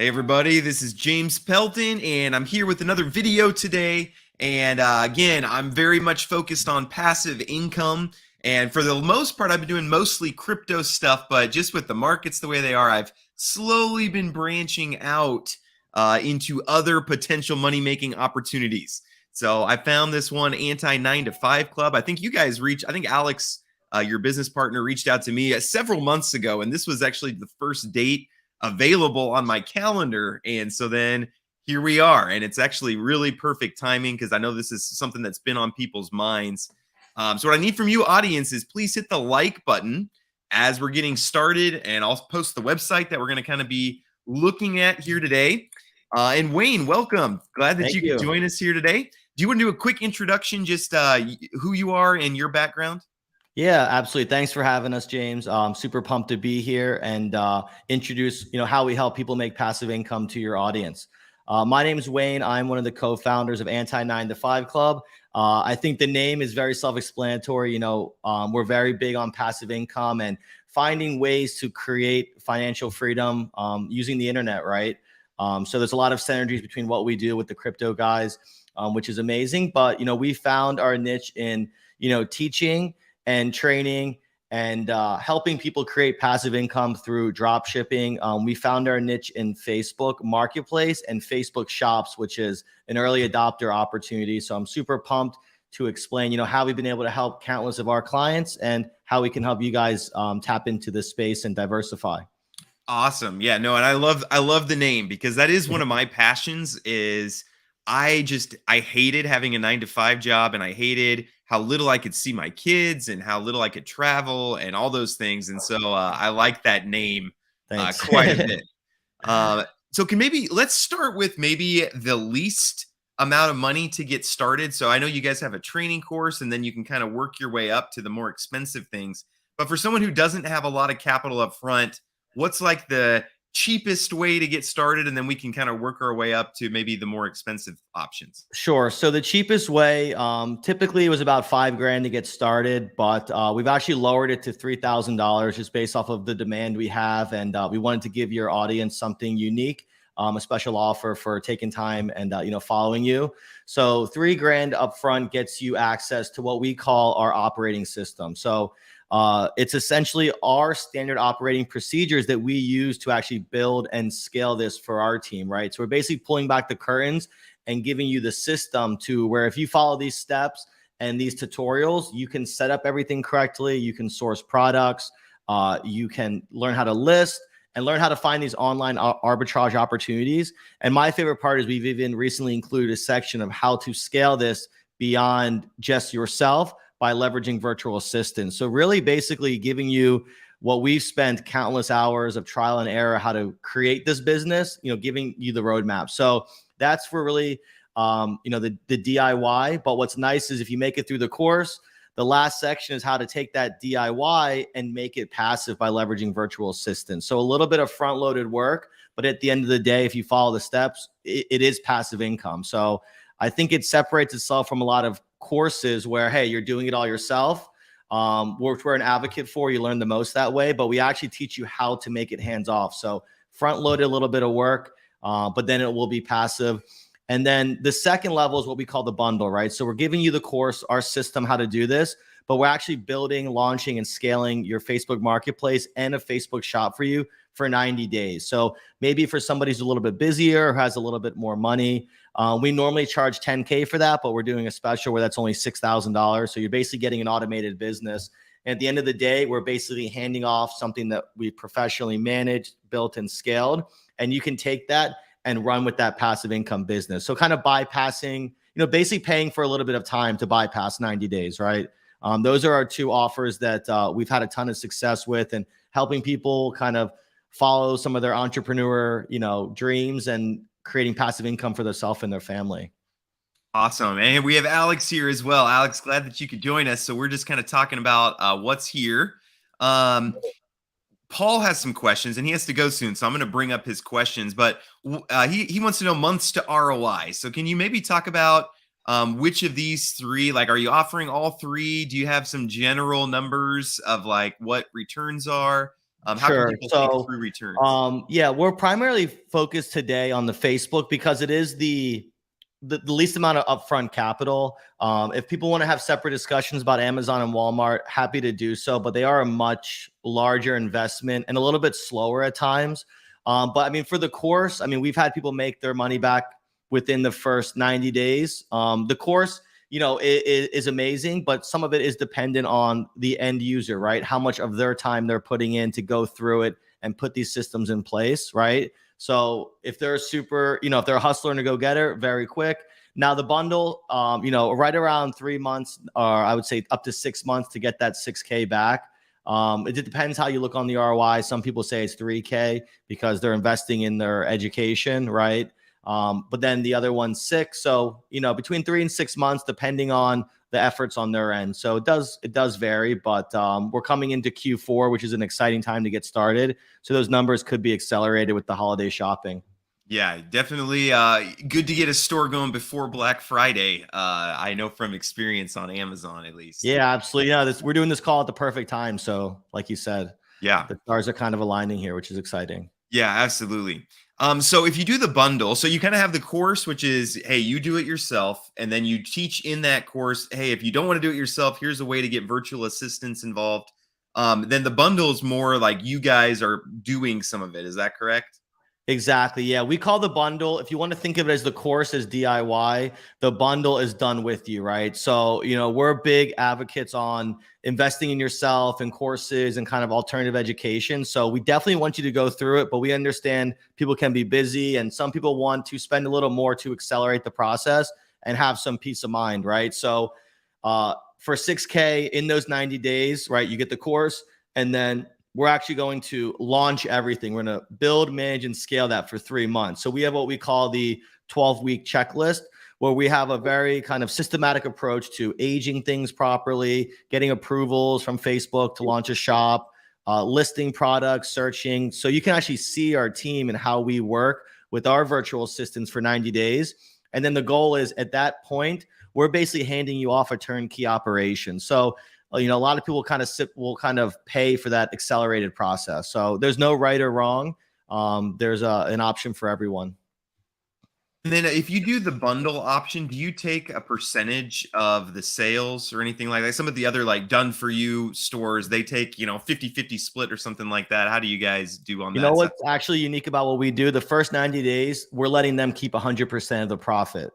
Hey everybody, this is James Pelton and I'm here with another video today. And again, I'm very much focused on passive income. And for the most part, I've been doing mostly crypto stuff, but just with the markets the way they are, I've slowly been branching out into other potential money-making opportunities. So I found this one anti 9 to 5 club. I think you guys I think Alex, your business partner, reached out to me several months ago. And this was actually the first date available on my calendar. And so then here we are. And it's actually really perfect timing because I know this is something that's been on people's minds. So what I need from you, audience, is please hit the like button as we're getting started. And I'll post the website that we're going to kind of be looking at here today. And Wayne, welcome. Glad that you could join us here today. Do you want to do a quick introduction, just who you are and your background? Yeah, absolutely. Thanks for having us, James. I'm super pumped to be here and introduce, how we help people make passive income to your audience. My name is Wayne. I'm one of the co-founders of Anti 9 to 5 Club. I think the name is very self-explanatory. We're very big on passive income and finding ways to create financial freedom using the internet, right? So there's a lot of synergies between what we do with the crypto guys, which is amazing. But, we found our niche in, teaching and training and helping people create passive income through drop shipping. We found our niche in Facebook Marketplace and Facebook Shops, which is an early adopter opportunity. So I'm super pumped to explain, how we've been able to help countless of our clients and how we can help you guys tap into this space and diversify. Awesome. Yeah, no, and I love the name because that is one of my passions. I hated having a 9 to 5 job, and I hated how little I could see my kids and how little I could travel and all those things. And so I like that name quite a bit. So let's start with maybe the least amount of money to get started. So I know you guys have a training course and then you can kind of work your way up to the more expensive things. But for someone who doesn't have a lot of capital up front, what's like the cheapest way to get started, and then we can kind of work our way up to maybe the more expensive options? Sure. So the cheapest way, typically it was about $5,000 to get started, but we've actually lowered it to $3,000 just based off of the demand we have. And we wanted to give your audience something unique, a special offer for taking time and, following you. So $3,000 upfront gets you access to what we call our operating system. So it's essentially our standard operating procedures that we use to actually build and scale this for our team, right? So we're basically pulling back the curtains and giving you the system to where if you follow these steps and these tutorials, you can set up everything correctly. You can source products. You can learn how to list and learn how to find these online arbitrage opportunities. And my favorite part is we've even recently included a section of how to scale this beyond just yourself by leveraging virtual assistants. So really basically giving you what we've spent countless hours of trial and error, how to create this business, giving you the roadmap. So that's for really, the DIY. But what's nice is if you make it through the course, the last section is how to take that DIY and make it passive by leveraging virtual assistants. So a little bit of front-loaded work, but at the end of the day, if you follow the steps, it is passive income. So I think it separates itself from a lot of courses where, hey, you're doing it all yourself, which we're an advocate for. You learn the most that way, but we actually teach you how to make it hands off. So front loaded a little bit of work, but then it will be passive. And then the second level is what we call the bundle, right? So we're giving you the course, our system, how to do this, but we're actually building, launching, and scaling your Facebook Marketplace and a Facebook shop for you for 90 days. So maybe for somebody who's a little bit busier, who has a little bit more money, we normally charge $10K for that, but we're doing a special where that's only $6,000. So you're basically getting an automated business. And at the end of the day, we're basically handing off something that we professionally managed, built, and scaled. And you can take that and run with that passive income business. So kind of bypassing, basically paying for a little bit of time to bypass 90 days, right? Those are our two offers that we've had a ton of success with, and helping people kind of follow some of their entrepreneur, dreams and creating passive income for themselves and their family. Awesome. And we have Alex here as well. Alex, glad that you could join us. So we're just kind of talking about what's here. Paul has some questions and he has to go soon, so I'm going to bring up his questions, but he wants to know months to ROI. So can you maybe talk about which of these three, like, are you offering all three? Do you have some general numbers of like what returns are? How can Sure. people think So, through returns? yeah, we're primarily focused today on the Facebook because it is the least amount of upfront capital. If people want to have separate discussions about Amazon and Walmart, happy to do so, but they are a much larger investment and a little bit slower at times. But I mean, for the course, I mean, we've had people make their money back within the first 90 days. The course, is amazing, but some of it is dependent on the end user, right? How much of their time they're putting in to go through it and put these systems in place, right? So if they're if they're a hustler and a go-getter, very quick. Now the bundle, right around 3 months, or I would say up to 6 months to get that 6K back. It depends how you look on the ROI. Some people say it's 3K because they're investing in their education, right? But then the other one's 6. So, between 3 and 6 months, depending on the efforts on their end. So it does vary, but we're coming into Q4, which is an exciting time to get started. So those numbers could be accelerated with the holiday shopping. Yeah, definitely good to get a store going before Black Friday. I know from experience on Amazon, at least. Yeah, absolutely. Yeah, we're doing this call at the perfect time. So, like you said, Yeah. the stars are kind of aligning here, which is exciting. Yeah, absolutely. So if you do the bundle, so you kind of have the course, which is, hey, you do it yourself, and then you teach in that course, hey, if you don't want to do it yourself, here's a way to get virtual assistants involved. Then the bundle is more like you guys are doing some of it. Is that correct? Exactly. Yeah. We call the bundle, if you want to think of it as the course as DIY, the bundle is done with you, right? So, we're big advocates on investing in yourself and courses and kind of alternative education. So we definitely want you to go through it, but we understand people can be busy and some people want to spend a little more to accelerate the process and have some peace of mind, right? So, for 6K in those 90 days, right, you get the course and then we're actually going to launch everything. We're going to build, manage, and scale that for 3 months. So we have what we call the 12-week checklist, where we have a very kind of systematic approach to aging things properly, getting approvals from Facebook to launch a shop, listing products, searching. So you can actually see our team and how we work with our virtual assistants for 90 days. And then the goal is at that point, we're basically handing you off a turnkey operation. So a lot of people will kind of pay for that accelerated process. So there's no right or wrong. There's an option for everyone. And then if you do the bundle option, do you take a percentage of the sales or anything like that? Some of the other like done for you stores, they take, 50-50 split or something like that. How do you guys do on that? You know what's actually unique about what we do? The first 90 days, we're letting them keep 100% of the profit.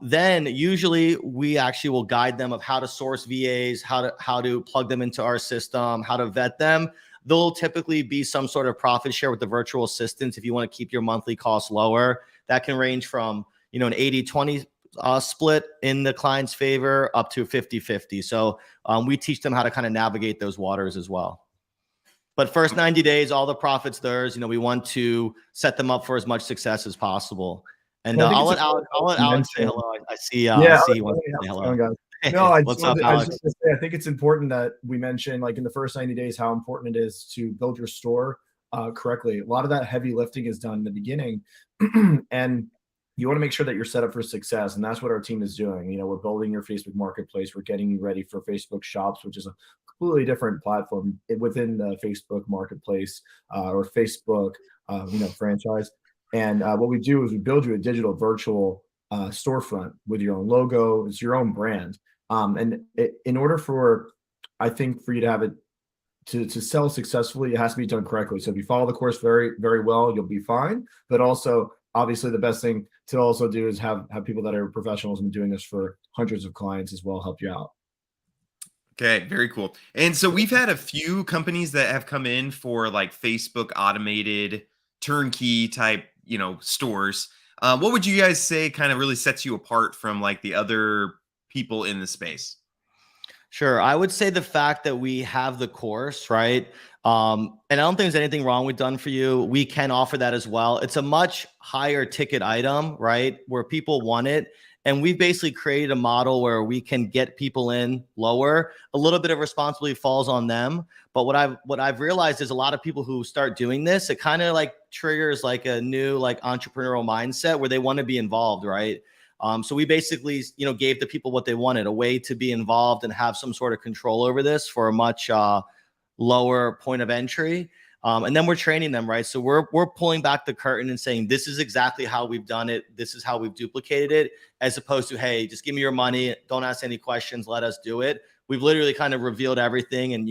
Then usually we actually will guide them of how to source VAs, how to plug them into our system, how to vet them. There'll typically be some sort of profit share with the virtual assistants if you want to keep your monthly costs lower. That can range from, an 80-20 split in the client's favor up to 50-50. So we teach them how to kind of navigate those waters as well. But first 90 days, all the profit's theirs. We want to set them up for as much success as possible. And I'll let Alex say hello. I see. I see he wants to say hello. No, What's up, Alex? I think it's important that we mention, like in the first 90 days, how important it is to build your store correctly. A lot of that heavy lifting is done in the beginning, and you want to make sure that you're set up for success. And that's what our team is doing. We're building your Facebook marketplace. We're getting you ready for Facebook shops, which is a completely different platform within the Facebook marketplace or Facebook, franchise. And what we do is we build you a digital virtual storefront with your own logo. It's your own brand. In order for you to have it to sell successfully, it has to be done correctly. So if you follow the course very, very well, you'll be fine. But also, obviously, the best thing to also do is have people that are professionals and doing this for hundreds of clients as well help you out. Okay, very cool. And so we've had a few companies that have come in for like Facebook automated turnkey type, stores. What would you guys say kind of really sets you apart from like the other people in the space? Sure. I would say the fact that we have the course, right? And I don't think there's anything wrong with done for you. We can offer that as well. It's a much higher ticket item, right? Where people want it. And we've basically created a model where we can get people in lower. A little bit of responsibility falls on them. But what I've realized is a lot of people who start doing this, it kind of like triggers like a new like entrepreneurial mindset where they want to be involved, right? So we basically, gave the people what they wanted, a way to be involved and have some sort of control over this for a much lower point of entry. And then we're training them, right? So we're pulling back the curtain and saying, this is exactly how we've done it. This is how we've duplicated it, as opposed to, hey, just give me your money. Don't ask any questions. Let us do it. We've literally kind of revealed everything. And,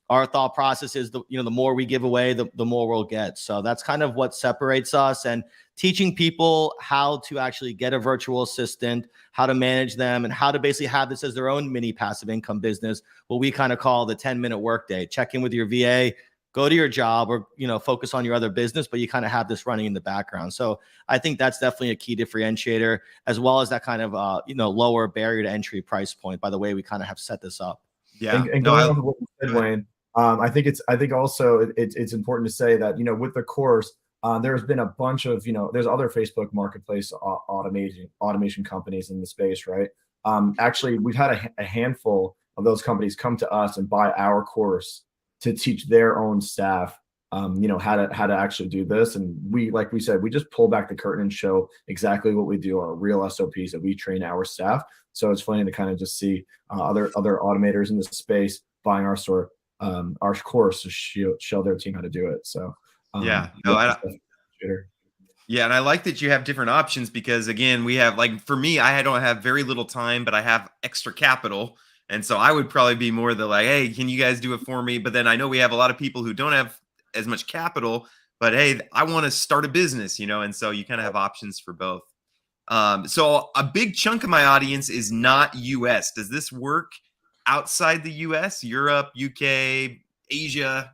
our thought process is the more we give away, the more we'll get. So that's kind of what separates us, and teaching people how to actually get a virtual assistant, how to manage them, and how to basically have this as their own mini passive income business, what we kind of call the 10-minute workday. Check in with your VA, go to your job, or, focus on your other business, but you kind of have this running in the background. So I think that's definitely a key differentiator, as well as that kind of, lower barrier to entry price point by the way we kind of have set this up. Yeah. And going off of what you said, Wayne, I think also it's important to say that, with the course, there's been a bunch of, there's other Facebook marketplace automation companies in the space, right? Actually, we've had a handful of those companies come to us and buy our course to teach their own staff, how to actually do this. And like we said, we just pull back the curtain and show exactly what we do, our real SOPs that we train our staff. So it's funny to kind of just see other automators in the space buying our course to show their team how to do it. So yeah, and I like that you have different options, because again, we have, like, for me, I don't have very little time, but I have extra capital. And so I would probably be more the like, hey, can you guys do it for me? But then I know we have a lot of people who don't have as much capital, but hey, I want to start a business, and so you kind of have options for both. So a big chunk of my audience is not US. Does this work outside the US, Europe, UK, Asia?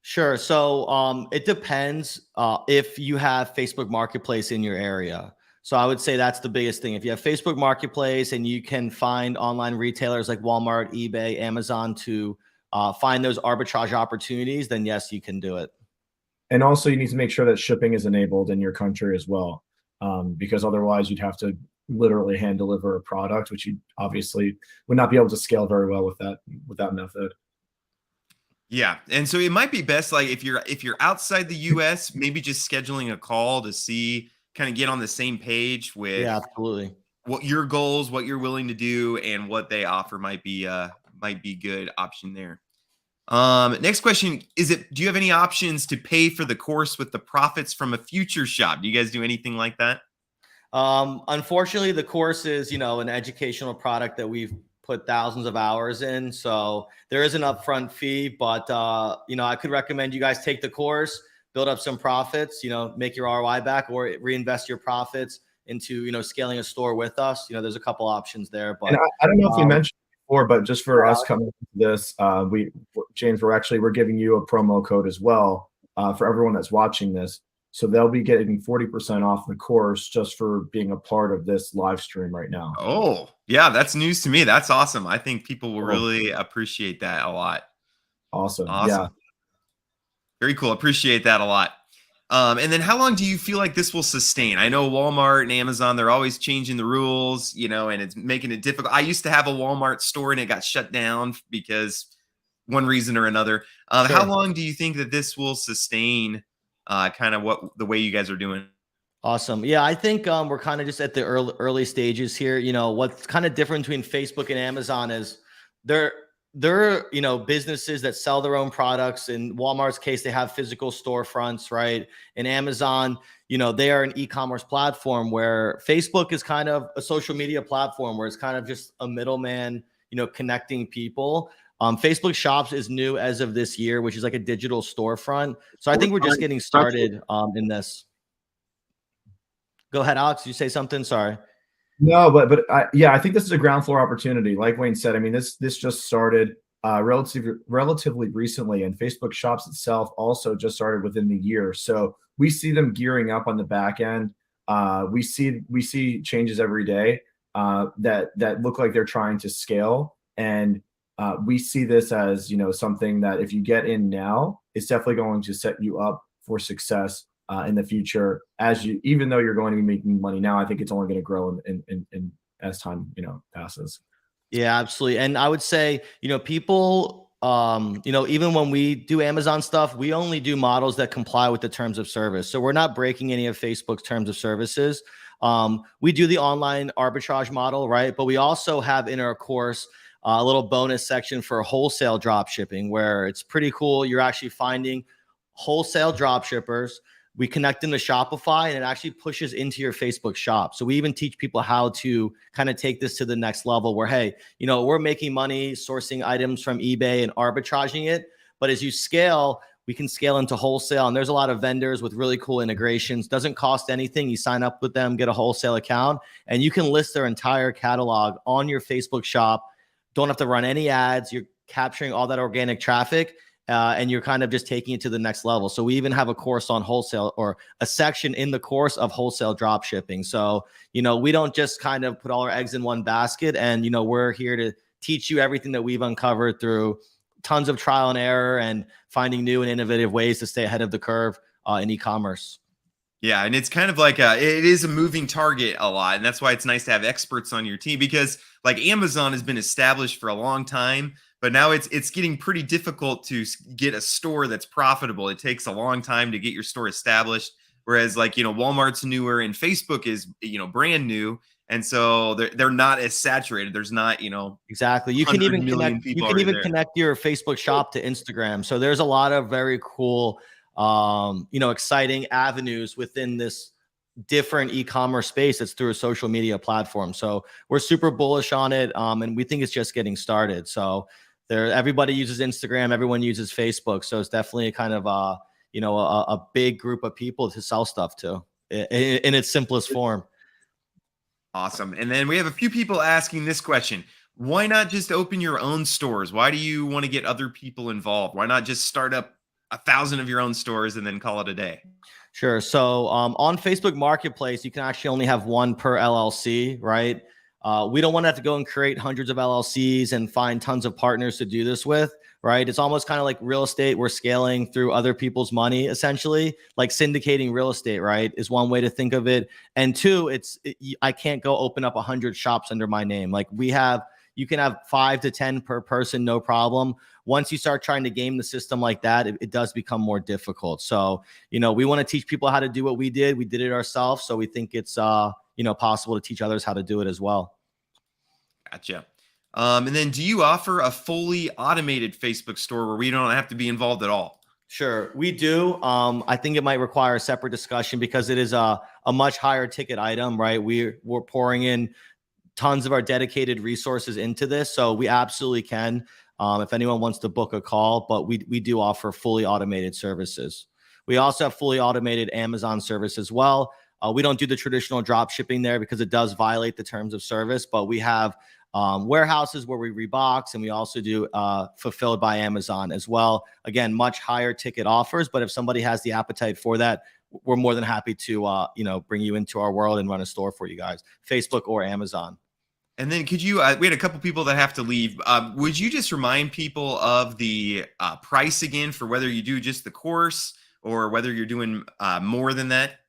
Sure. So it depends if you have Facebook Marketplace in your area. So I would say that's the biggest thing. If you have Facebook Marketplace and you can find online retailers like Walmart, eBay, Amazon to find those arbitrage opportunities, then yes, you can do it. And also you need to make sure that shipping is enabled in your country as well, because otherwise you'd have to literally hand deliver a product, which you obviously would not be able to scale very well with that method. Yeah. And so it might be best, like, if you're outside the US, maybe just scheduling a call to see, kind of get on the same page with absolutely what your goals, what you're willing to do, and what they offer might be good option there. Next question, do you have any options to pay for the course with the profits from a future shop? Do you guys do anything like that? Unfortunately, the course is, an educational product that we've put thousands of hours in. So there is an upfront fee, but, I could recommend you guys take the course, build up some profits, make your ROI back, or reinvest your profits into, scaling a store with us. There's a couple options there, but I don't know if we mentioned before, but just for us coming into this, James, we're giving you a promo code as well, for everyone that's watching this. So they'll be getting 40% off the course just for being a part of this live stream right now. Oh, yeah, that's news to me. That's awesome. I think people will really appreciate that a lot. Awesome. Yeah. Very cool. Appreciate that a lot. And then how long do you feel like this will sustain? I know Walmart and Amazon, they're always changing the rules, and it's making it difficult. I used to have a Walmart store and it got shut down because one reason or another. Sure. How long do you think that this will sustain, kind of the way you guys are doing? Awesome. Yeah, I think we're kind of just at the early stages here. What's kind of different between Facebook and Amazon is they're businesses that sell their own products. In Walmart's case, they have physical storefronts, right? In Amazon, they are an e-commerce platform, where Facebook is kind of a social media platform where it's kind of just a middleman, connecting people. Facebook Shops is new as of this year, which is like a digital storefront. So I think we're just getting started in this. Go ahead, Alex. You say something? Sorry. No, but I think this is a ground floor opportunity. Like Wayne said, I mean, this just started relatively recently, and Facebook Shops itself also just started within the year. So we see them gearing up on the back end. We see changes every day that look like they're trying to scale, and we see this as something that if you get in now, it's definitely going to set you up for success in the future. Even though you're going to be making money now, I think it's only going to grow in as time passes. Yeah, absolutely. And I would say people even when we do Amazon stuff, we only do models that comply with the terms of service. So we're not breaking any of Facebook's terms of services. We do the online arbitrage model, right? But we also have in our course a little bonus section for wholesale drop shipping, where it's pretty cool. You're actually finding wholesale drop shippers. We connect them to Shopify, and it actually pushes into your Facebook shop. So we even teach people how to kind of take this to the next level where, hey, we're making money sourcing items from eBay and arbitraging it. But as you scale, we can scale into wholesale. And there's a lot of vendors with really cool integrations. Doesn't cost anything. You sign up with them, get a wholesale account, and you can list their entire catalog on your Facebook shop. Don't have to run any ads. You're capturing all that organic traffic. And you're kind of just taking it to the next level. So we even have a course on wholesale, or a section in the course of wholesale drop shipping. So, we don't just kind of put all our eggs in one basket, and, we're here to teach you everything that we've uncovered through tons of trial and error and finding new and innovative ways to stay ahead of the curve in e-commerce. Yeah, and it's kind of like it is a moving target a lot, and that's why it's nice to have experts on your team, because like Amazon has been established for a long time, but now it's getting pretty difficult to get a store that's profitable. It takes a long time to get your store established, whereas like Walmart's newer and Facebook is brand new, and so they're not as saturated. There's not exactly. You can even connect. You can even there. connect your Facebook shop to Instagram. So there's a lot of very cool, exciting avenues within this different e-commerce space that's through a social media platform. So we're super bullish on it, and we think it's just getting started. So everybody uses Instagram, everyone uses Facebook. So it's definitely kind of a big group of people to sell stuff to in its simplest form. Awesome. And then we have a few people asking this question: why not just open your own stores? Why do you want to get other people involved? Why not just start up 1,000 of your own stores and then call it a day? Sure. So on Facebook Marketplace, you can actually only have one per LLC, right? We don't want to have to go and create hundreds of LLCs and find tons of partners to do this with, right? It's almost kind of like real estate. We're scaling through other people's money, essentially, like syndicating real estate, right? Is one way to think of it. And two, I can't go open up 100 shops under my name. Like you can have 5 to 10 per person, no problem. Once you start trying to game the system like that, it does become more difficult. So, we want to teach people how to do what we did. We did it ourselves. So we think it's, possible to teach others how to do it as well. Gotcha. And then do you offer a fully automated Facebook store where we don't have to be involved at all? Sure, we do. I think it might require a separate discussion because it is a much higher ticket item, right? We're pouring in tons of our dedicated resources into this. So we absolutely can, if anyone wants to book a call, but we do offer fully automated services. We also have fully automated Amazon service as well. We don't do the traditional drop shipping there because it does violate the terms of service, but we have warehouses where we rebox, and we also do fulfilled by Amazon as well. Again, much higher ticket offers, but if somebody has the appetite for that, we're more than happy to bring you into our world and run a store for you guys, Facebook or Amazon. And then could you, we had a couple people that have to leave. Would you just remind people of the price again for whether you do just the course or whether you're doing more than that?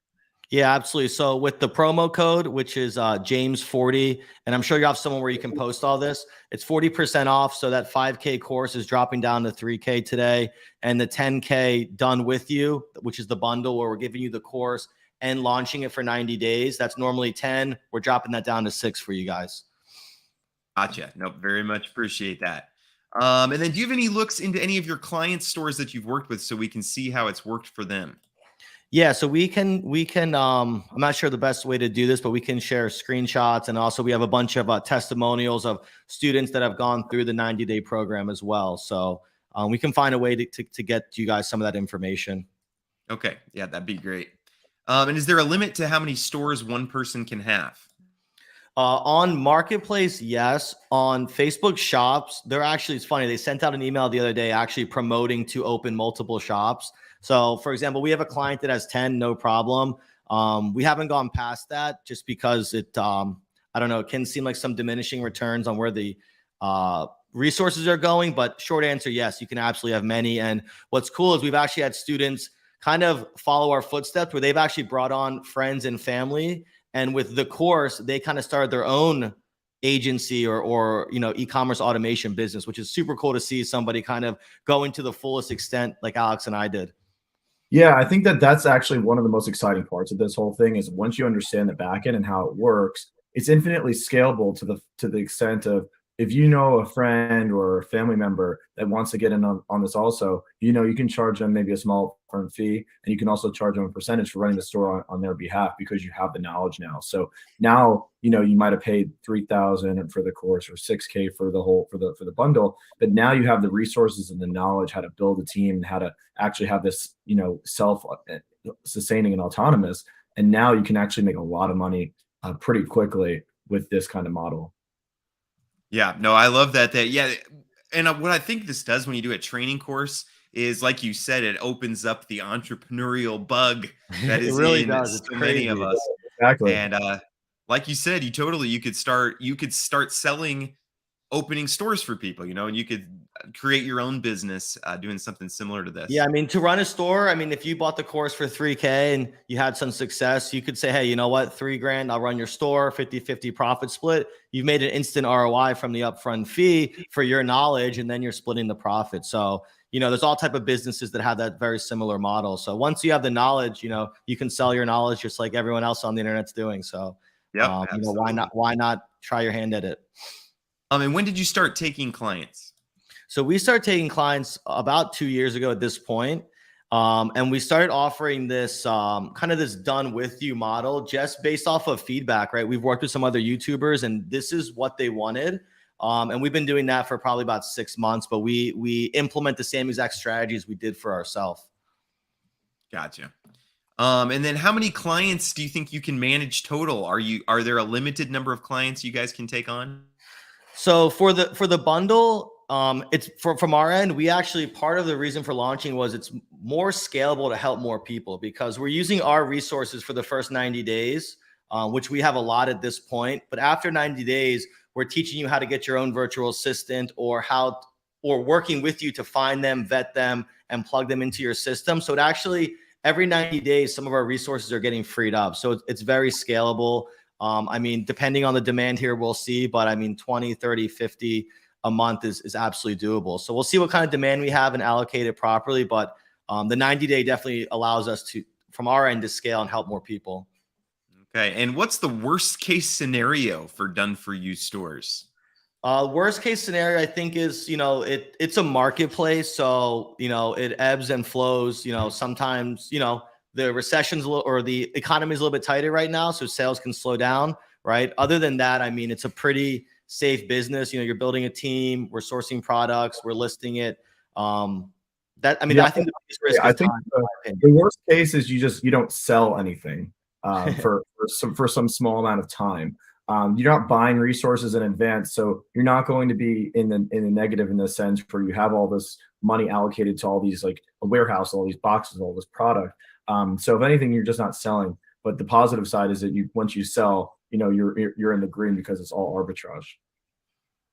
Yeah, absolutely. So with the promo code, which is James40, and I'm sure you have someone where you can post all this, it's 40% off. So that 5K course is dropping down to 3K today. And the 10K done with you, which is the bundle where we're giving you the course and launching it for 90 days. That's normally 10. We're dropping that down to 6 for you guys. Gotcha. Nope. Very much appreciate that. And then do you have any looks into any of your client stores that you've worked with so we can see how it's worked for them? Yeah, so we can, I'm not sure the best way to do this, but we can share screenshots. And also we have a bunch of testimonials of students that have gone through the 90-day program as well. So we can find a way to get you guys some of that information. Okay. Yeah, that'd be great. And is there a limit to how many stores one person can have? On Marketplace, yes. On Facebook shops, it's funny. They sent out an email the other day actually promoting to open multiple shops. So for example, we have a client that has 10, no problem. We haven't gone past that just because it, I don't know, it can seem like some diminishing returns on where the resources are going, but short answer, yes, you can absolutely have many. And what's cool is we've actually had students kind of follow our footsteps where they've actually brought on friends and family. And with the course, they kind of started their own agency or e-commerce automation business, which is super cool to see somebody kind of going to the fullest extent like Alex and I did. Yeah, I think that's actually one of the most exciting parts of this whole thing is once you understand the backend and how it works, it's infinitely scalable to the extent of if you know a friend or a family member that wants to get in on this also, you can charge them maybe a small firm fee, and you can also charge them a percentage for running the store on their behalf because you have the knowledge now. So now, you might have paid 3,000 for the course or 6K for the whole for the bundle, but now you have the resources and the knowledge how to build a team and how to actually have this, self sustaining and autonomous. And now you can actually make a lot of money pretty quickly with this kind of model. Yeah, no, I love that. Yeah, and what I think this does when you do a training course is, like you said, it opens up the entrepreneurial bug that It is really in does. It's so many of crazy. us. Exactly. And like you said, you could start selling, opening stores for people, and you could create your own business doing something similar to Yeah, this. I mean, to run a store, I mean, if you bought the course for 3K and you had some success, you could say, hey, you know what, 3 grand, I'll run your store, 50-50 profit split. You've made an instant ROI from the upfront fee for your knowledge, and then you're splitting the profit. So, there's all type of businesses that have that very similar model. So once you have the knowledge, you can sell your knowledge just like everyone else on the internet's doing. So, Yep, why absolutely. not? Why not try your hand at it? And when did you start taking clients? So we started taking clients about 2 years ago at this point. And we started offering this kind of this done with you model just based off of feedback, right? We've worked with some other YouTubers and this is what they wanted. And we've been doing that for probably about 6 months, but we implement the same exact strategies we did for ourselves. Gotcha. And then how many clients do you think you can manage total? Are there a limited number of clients you guys can take on? So for the bundle, it's from our end, we actually, part of the reason for launching was it's more scalable to help more people because we're using our resources for the first 90 days, which we have a lot at this point. But after 90 days, we're teaching you how to get your own virtual assistant or working with you to find them, vet them, and plug them into your system. So it actually, every 90 days, some of our resources are getting freed up. So it's very scalable. I mean, depending on the demand here, we'll see, but I mean, 20, 30, 50 a month is absolutely doable. So we'll see what kind of demand we have and allocate it properly. But the 90-day definitely allows us to, from our end, to scale and help more people. Okay. And what's the worst case scenario for done for you stores? Worst case scenario, I think is, it's a marketplace. So, it ebbs and flows, sometimes, the recession's a little, or the economy is a little bit tighter right now. So sales can slow down, right? Other than that, I mean, it's a pretty safe business. You're building a team, we're sourcing products, we're listing it. I Yeah, think the biggest risk I is think time, in the, my opinion. the worst case is you don't sell anything for some small amount of time. You're not buying resources in advance, so you're not going to be in the negative in the sense where you have all this money allocated to all these, like a warehouse, all these boxes, all this product. So if anything, you're just not selling. But the positive side is that once you sell, you're in the green because it's all arbitrage.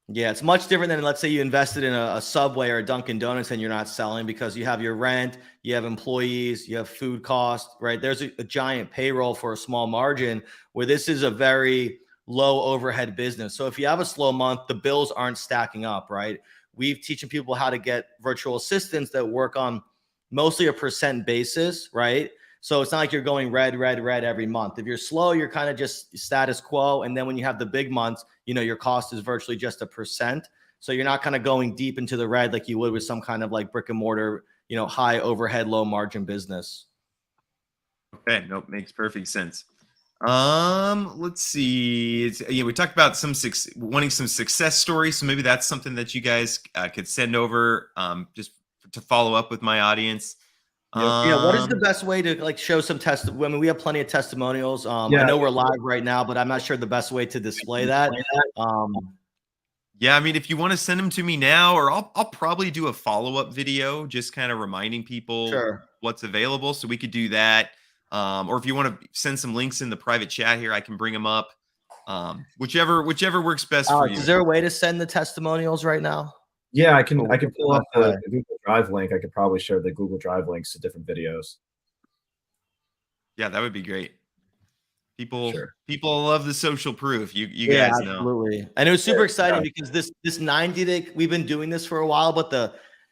Yeah, it's much different than, let's say, you invested in a Subway or a Dunkin' Donuts and you're not selling because you have your rent, you have employees, you have food costs, right? There's a giant payroll for a small margin, where this is a very low overhead business. So if you have a slow month, the bills aren't stacking up, right? We've teaching people how to get virtual assistants that work on mostly a percent basis, right? So it's not like you're going red, red, red every month. If you're slow, you're kind of just status quo. And then when you have the big months, your cost is virtually just a percent. So you're not kind of going deep into the red like you would with some kind of like brick and mortar, high overhead, low margin business. Okay, nope, makes perfect sense. Let's see. We talked about wanting some success stories, so maybe that's something that you guys could send over, just to follow up with my audience. Yep. Yeah, what is the best way to like show some I mean, we have plenty of testimonials. I Yeah. know we're live right now, but I'm not sure the best way to display that. Yeah, I mean, if you want to send them to me now, or I'll probably do a follow-up video, just kind of reminding people Sure. what's available, so we could do that. Or if you want to send some links in the private chat here, I can bring them up. Whichever works best for Alex, you. is there a way to send the testimonials right now? Yeah, I can pull up Okay. the Google Drive link. I could probably share the Google Drive links to different videos. Yeah, that would be great. People Sure. love the social proof. You Yeah, guys know. absolutely. And it was super exciting because this 90-day, we've been doing this for a while, but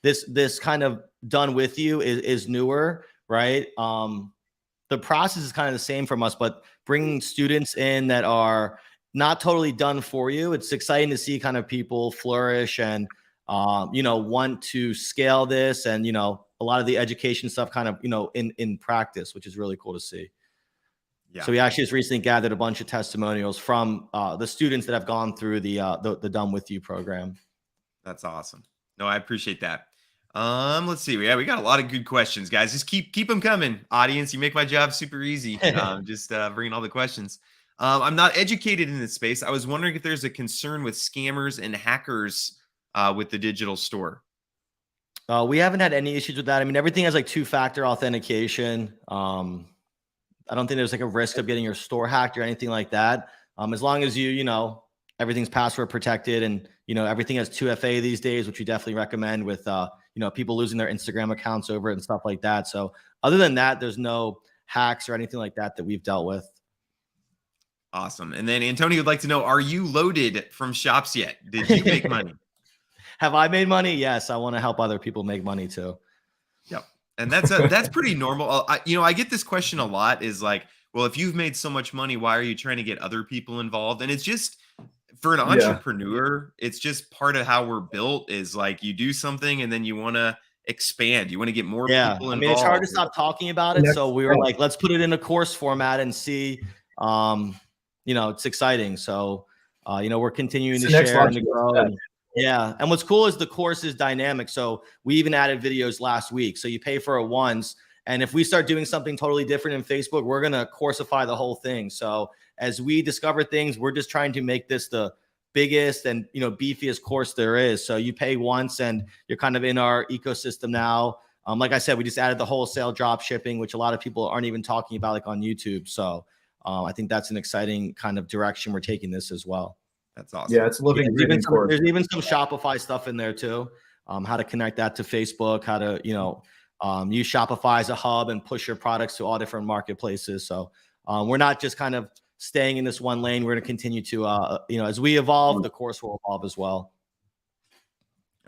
this kind of done with you is newer, right? The process is kind of the same from us, but bringing students in that are not totally done for you. It's exciting to see kind of people flourish and, want to scale this and, a lot of the education stuff kind of, in practice, which is really cool to see. Yeah. So we actually just recently gathered a bunch of testimonials from the students that have gone through the Done With You program. That's awesome. No, I appreciate that. Let's see. Yeah, we got a lot of good questions, guys. Just keep them coming, audience. You make my job super easy. Just bringing all the questions. I'm not educated in this space. I was wondering if there's a concern with scammers and hackers with the digital store. We haven't had any issues with that. I mean, everything has like 2-factor authentication. I don't think there's like a risk of getting your store hacked or anything like that. As long as everything's password protected and, everything has 2FA these days, which we definitely recommend with, people losing their Instagram accounts over it and stuff like that. So other than that, there's no hacks or anything like that we've dealt with. Awesome. And then Antonio would like to know, are you loaded from shops yet? Did you make money? Have I made money? Yes. I want to help other people make money too. Yep. And that's pretty normal. I get this question a lot is like, well, if you've made so much money, why are you trying to get other people involved? And it's just, for an entrepreneur, it's just part of how we're built is like you do something and then you want to expand. You want to get more people involved. I mean, it's hard to stop talking about it. So we were like, let's put it in a course format and see, it's exciting. So, we're continuing to share and to grow. And what's cool is the course is dynamic. So we even added videos last week. So you pay for it once. And if we start doing something totally different in Facebook, we're going to coursify the whole thing. So as we discover things, we're just trying to make this the biggest and, beefiest course there is. So you pay once and you're kind of in our ecosystem now. Like I said, we just added the wholesale drop shipping, which a lot of people aren't even talking about like on YouTube. So I think that's an exciting kind of direction we're taking this as well. That's awesome. Yeah, it's living. There's even some Shopify stuff in there too. How to connect that to Facebook, how to, use Shopify as a hub and push your products to all different marketplaces. So we're not just kind of staying in this one lane. We're going to continue to, as we evolve, the course will evolve as well.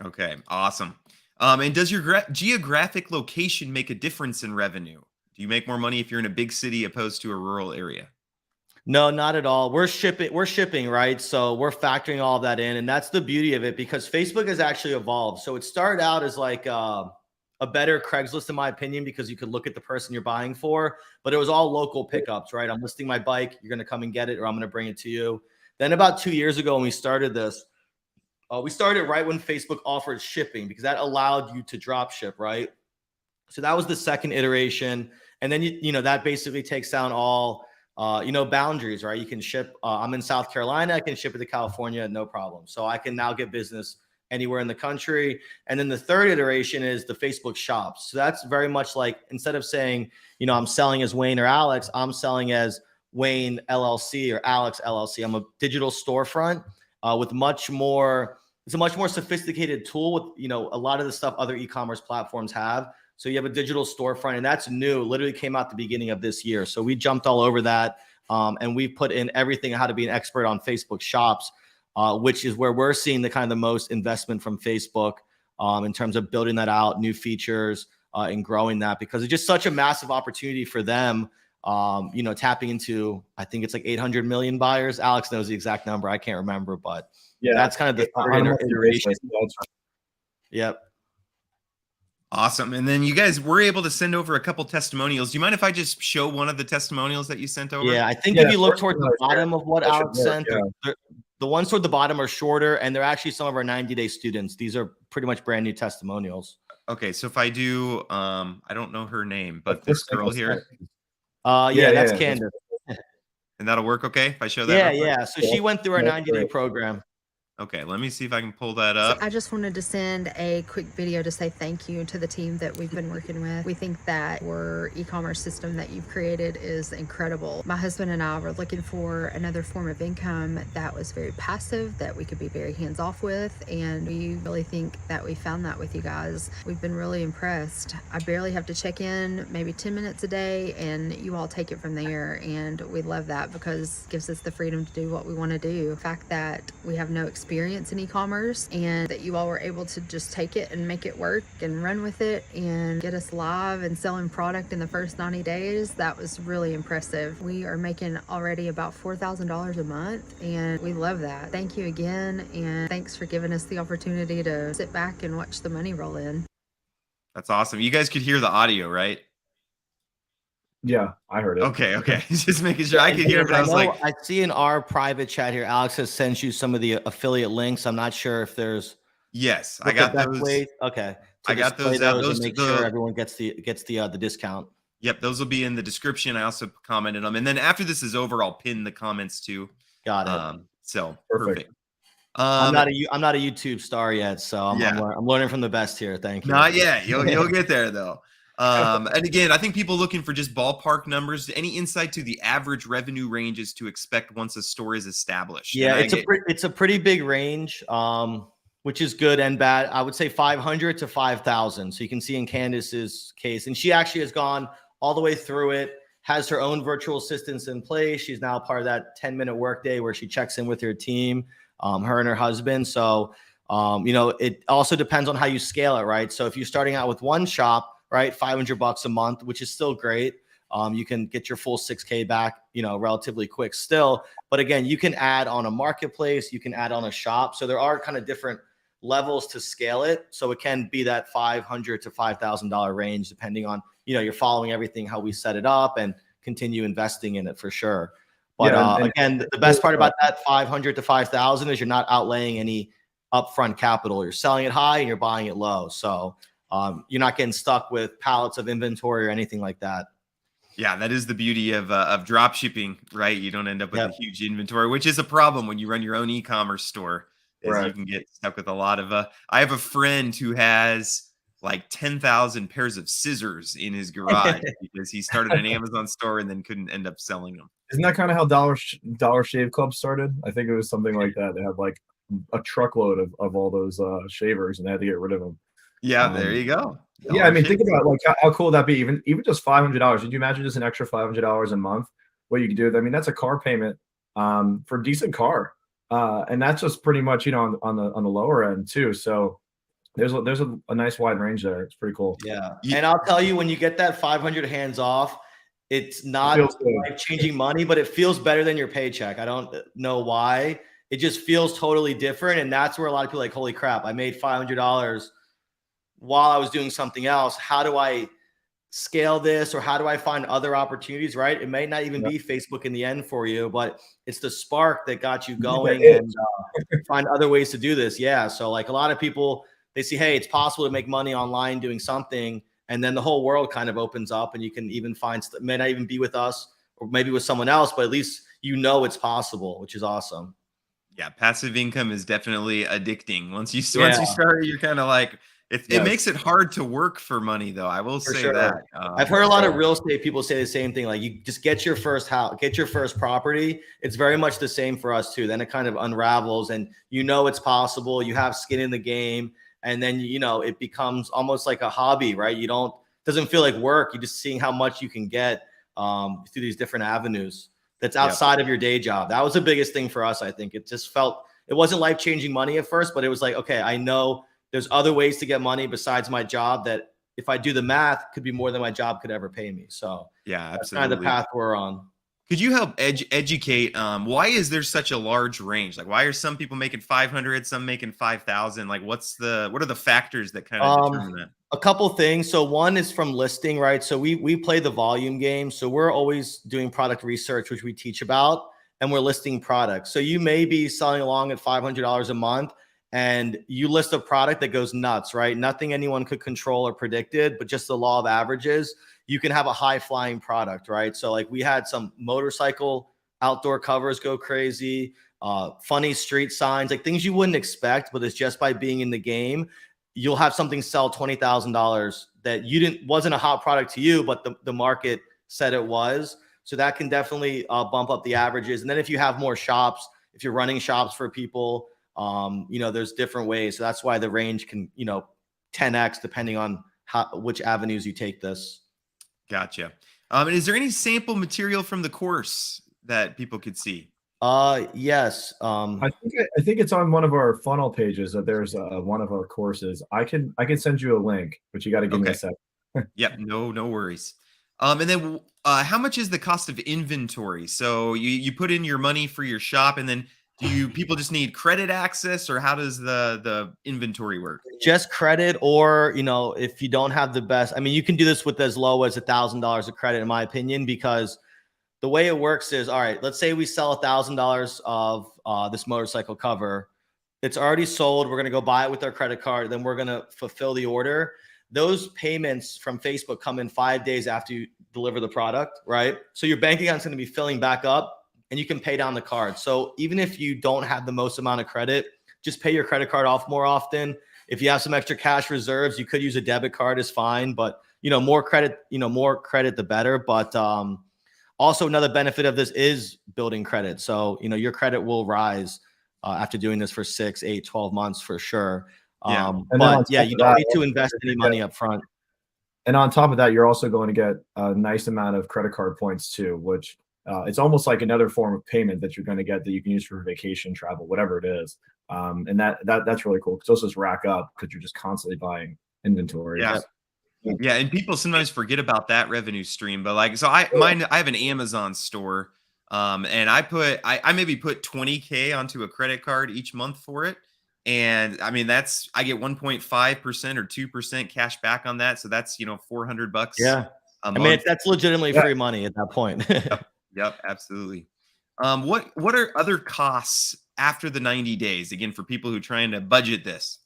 Okay, awesome. And does your geographic location make a difference in revenue? Do you make more money if you're in a big city opposed to a rural area? No, not at all. We're shipping, right? So we're factoring all of that in. And that's the beauty of it because Facebook has actually evolved. So it started out as like a better Craigslist, in my opinion, because you could look at the person you're buying for, but it was all local pickups, right? I'm listing my bike. You're going to come and get it, or I'm going to bring it to you. Then about 2 years ago, when we started this, we started right when Facebook offered shipping because that allowed you to drop ship, right? So that was the second iteration. And then, that basically takes down all, boundaries, right? You can ship, I'm in South Carolina, I can ship it to California, no problem. So I can now get business anywhere in the country. And then the third iteration is the Facebook shops. So that's very much like, instead of saying, I'm selling as Wayne or Alex, I'm selling as Wayne LLC or Alex LLC. I'm a digital storefront with it's a much more sophisticated tool with, a lot of the stuff other e-commerce platforms have. So you have a digital storefront, and that's new. Literally came out the beginning of this year. So we jumped all over that, and we put in everything on how to be an expert on Facebook shops, which is where we're seeing the kind of the most investment from Facebook in terms of building that out, new features, and growing that because it's just such a massive opportunity for them. Tapping into, I think it's like 800 million buyers. Alex knows the exact number. I can't remember, but that's kind of the third iteration. Yep. Awesome. And then you guys were able to send over a couple testimonials. Do you mind if I just show one of the testimonials that you sent over? Yeah, I think if you look toward the bottom of what Alex sent, the ones toward the bottom are shorter, and they're actually some of our 90-day students. These are pretty much brand new testimonials. Okay, so if I do, I don't know her name, but this girl here. That's Candace. And that'll work okay if I show that? Yeah. So she went through our 90-day program. Okay, let me see if I can pull that up. So I just wanted to send a quick video to say thank you to the team that we've been working with. We think that your e-commerce system that you've created is incredible. My husband and I were looking for another form of income that was very passive, that we could be very hands-off with, and we really think that we found that with you guys. We've been really impressed. I barely have to check in maybe 10 minutes a day, and you all take it from there, and we love that because it gives us the freedom to do what we want to do. The fact that we have no expense experience in e-commerce, and that you all were able to just take it and make it work and run with it and get us live and selling product in the first 90 days. That was really impressive. We are making already about $4,000 a month, and we love that. Thank you again, and thanks for giving us the opportunity to sit back and watch the money roll in. That's awesome. You guys could hear the audio, right? Yeah, I heard it. Okay. Just making sure I could hear it, but I was like, I see in our private chat here, Alex has sent you some of the affiliate links. I'm not sure if there's yes, I got those. Okay, I got those out. Those make sure everyone gets the discount. Yep, those will be in the description. I also commented them, and then after this is over, I'll pin the comments too. Got it. So Perfect. I'm not a YouTube star yet, so I'm learning from the best here. Thank you. Not yet. You'll get there though. And again, I think people looking for just ballpark numbers. Any insight to the average revenue ranges to expect once a store is established? Yeah, it's a pretty big range, which is good and bad. I would say 500 to 5,000. So you can see in Candace's case, and she actually has gone all the way through it. Has her own virtual assistants in place. She's now part of that 10-minute workday where she checks in with her team, her and her husband. So it also depends on how you scale it, right? So if you're starting out with one shop, right, $500 a month, which is still great. You can get your full 6K back, relatively quick still. But again, you can add on a marketplace, you can add on a shop. So there are kind of different levels to scale it. So it can be that $500 to $5,000 range, depending on, you're following everything, how we set it up, and continue investing in it for sure. But again, the best part about that 500 to 5,000 is you're not outlaying any upfront capital. You're selling it high and you're buying it low. So you're not getting stuck with pallets of inventory or anything like that. Yeah, that is the beauty of drop shipping, right? You don't end up with a huge inventory, which is a problem when you run your own e-commerce store. You can get stuck with a lot of I have a friend who has like 10,000 pairs of scissors in his garage because he started an Amazon store and then couldn't end up selling them. Isn't that kind of how Dollar Shave Club started? I think it was something like that. They had like a truckload of all those shavers, and they had to get rid of them. Yeah, there you go. Yeah, I mean, think about like how cool would that be? Even just $500. Did you imagine just an extra $500 a month? What you could do? I mean, that's a car payment for a decent car, and that's just pretty much on the lower end too. So there's a nice wide range there. It's pretty cool. Yeah, and I'll tell you, when you get that 500 hands off, it's not life-changing money, but it feels better than your paycheck. I don't know why. It just feels totally different, and that's where a lot of people are like, holy crap, I made $500 while I was doing something else. How do I scale this, or how do I find other opportunities, right? It may not even be Facebook in the end for you, but it's the spark that got you going and find other ways to do this. Yeah. So like a lot of people, they see, hey, it's possible to make money online doing something. And then the whole world kind of opens up, and you can even find, it may not even be with us or maybe with someone else, but at least it's possible, which is awesome. Yeah. Passive income is definitely addicting. Once you start, you're kind of like, it makes it hard to work for money, though. I will say that. I've heard a lot of real estate people say the same thing. Like, you just get your first house, get your first property. It's very much the same for us too. Then it kind of unravels, and it's possible. You have skin in the game, and then it becomes almost like a hobby, right? Doesn't feel like work. You're just seeing how much you can get through these different avenues. That's outside of your day job. That was the biggest thing for us. I think it wasn't life-changing money at first, but it was like, okay, I know there's other ways to get money besides my job that, if I do the math, could be more than my job could ever pay me. So yeah, that's kind of the path we're on. Could you help educate? Why is there such a large range? Like, why are some people making 500, some making 5,000? Like, what are the factors that kind of determine that? A couple things. So one is from listing, right? So we play the volume game. So we're always doing product research, which we teach about, and we're listing products. So you may be selling along at $500 a month, and you list a product that goes nuts, right? Nothing anyone could control or predicted, but just the law of averages. You can have a high flying product, right? So like we had some motorcycle outdoor covers go crazy, funny street signs, like things you wouldn't expect, but it's just by being in the game, you'll have something sell $20,000 that wasn't a hot product to you, but the market said it was. So that can definitely bump up the averages. And then if you have more shops, if you're running shops for people, there's different ways. So that's why the range can, 10x depending on which avenues you take this. Gotcha. And is there any sample material from the course that people could see? Yes. I think it's on one of our funnel pages that there's one of our courses. I can send you a link, but you got to give me a Okay. sec. Yep. No worries. And then how much is the cost of inventory? So you put in your money for your shop, and then people just need credit access, or how does the inventory work? Just credit, or if you don't have the best, I mean, you can do this with as low as $1,000 of credit, in my opinion, because the way it works is, all right, let's say we sell $1,000 of this motorcycle cover. It's already sold. We're going to go buy it with our credit card. Then we're going to fulfill the order. Those payments from Facebook come in 5 days after you deliver the product, right? So your bank account's going to be filling back up, and you can pay down the card. So even if you don't have the most amount of credit, just pay your credit card off more often. If you have some extra cash reserves, you could use a debit card, is fine. But more credit, the better. But also, another benefit of this is building credit. So, your credit will rise after doing this for 6, 8, 12 months for sure. Yeah. But yeah, you don't need to invest any money up front. And on top of that, you're also going to get a nice amount of credit card points too, which it's almost like another form of payment that you're going to get that you can use for vacation, travel, whatever it is. And that's really cool, because those just rack up because you're just constantly buying inventory. Yeah. Yeah, and people sometimes forget about that revenue stream. But I have an Amazon store, and I maybe put 20K onto a credit card each month for it, and I mean I get 1.5% or 2% cash back on that, so that's $400. Yeah, a month. I mean that's legitimately free money at that point. Yep, absolutely. What are other costs after the 90 days? Again, for people who are trying to budget this.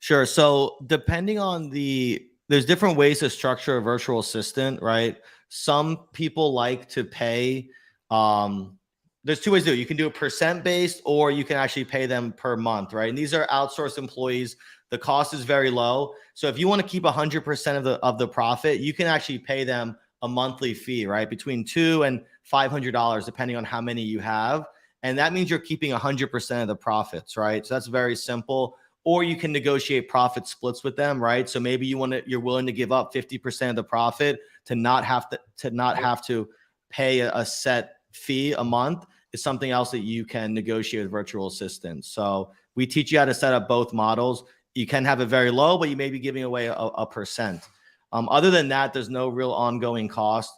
Sure. So depending on there's different ways to structure a virtual assistant, right? Some people like to pay. There's 2 ways to do it. You can do it percent based, or you can actually pay them per month, right? And these are outsourced employees. The cost is very low. So if you want to keep 100% of the profit, you can actually pay them a monthly fee, right? Between $200 and $500, depending on how many you have. And that means you're keeping 100% of the profits, right? So that's very simple. Or you can negotiate profit splits with them, right? So maybe you're willing to give up 50% of the profit to not have to pay a set fee a month, is something else that you can negotiate with virtual assistants. So we teach you how to set up both models. You can have it very low, but you may be giving away a percent. Other than that, there's no real ongoing cost.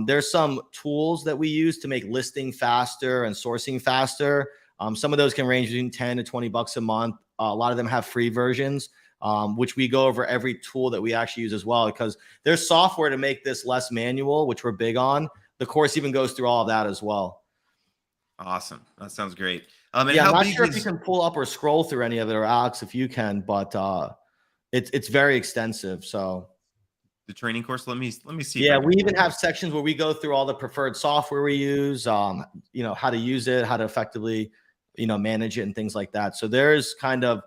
There's some tools that we use to make listing faster and sourcing faster. Some of those can range between 10 to 20 bucks a month. A lot of them have free versions, which we go over every tool that we actually use as well, because there's software to make this less manual, which we're big on. The course even goes through all of that as well. Awesome. That sounds great. Yeah, I'm not sure if you can pull up or scroll through any of it, or Alex, if you can, but it's very extensive. So the training course, let me see. Yeah, we even have sections where we go through all the preferred software we use, how to use it, how to effectively, manage it and things like that. So there's kind of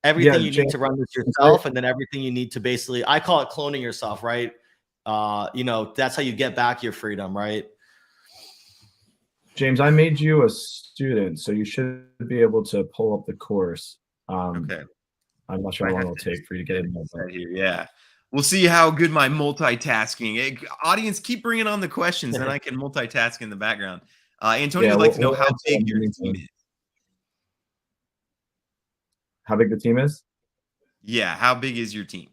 everything you need to run this yourself, and then everything you need to basically, I call it cloning yourself, right? That's how you get back your freedom, right? James, I made you a student, so you should be able to pull up the course. Okay. I'm not sure how long it'll take for you to get in there. Yeah. We'll see how good my multitasking. Audience, keep bringing on the questions, and I can multitask in the background. Antonio would like to know how big your team is. How big the team is? Yeah, how big is your team?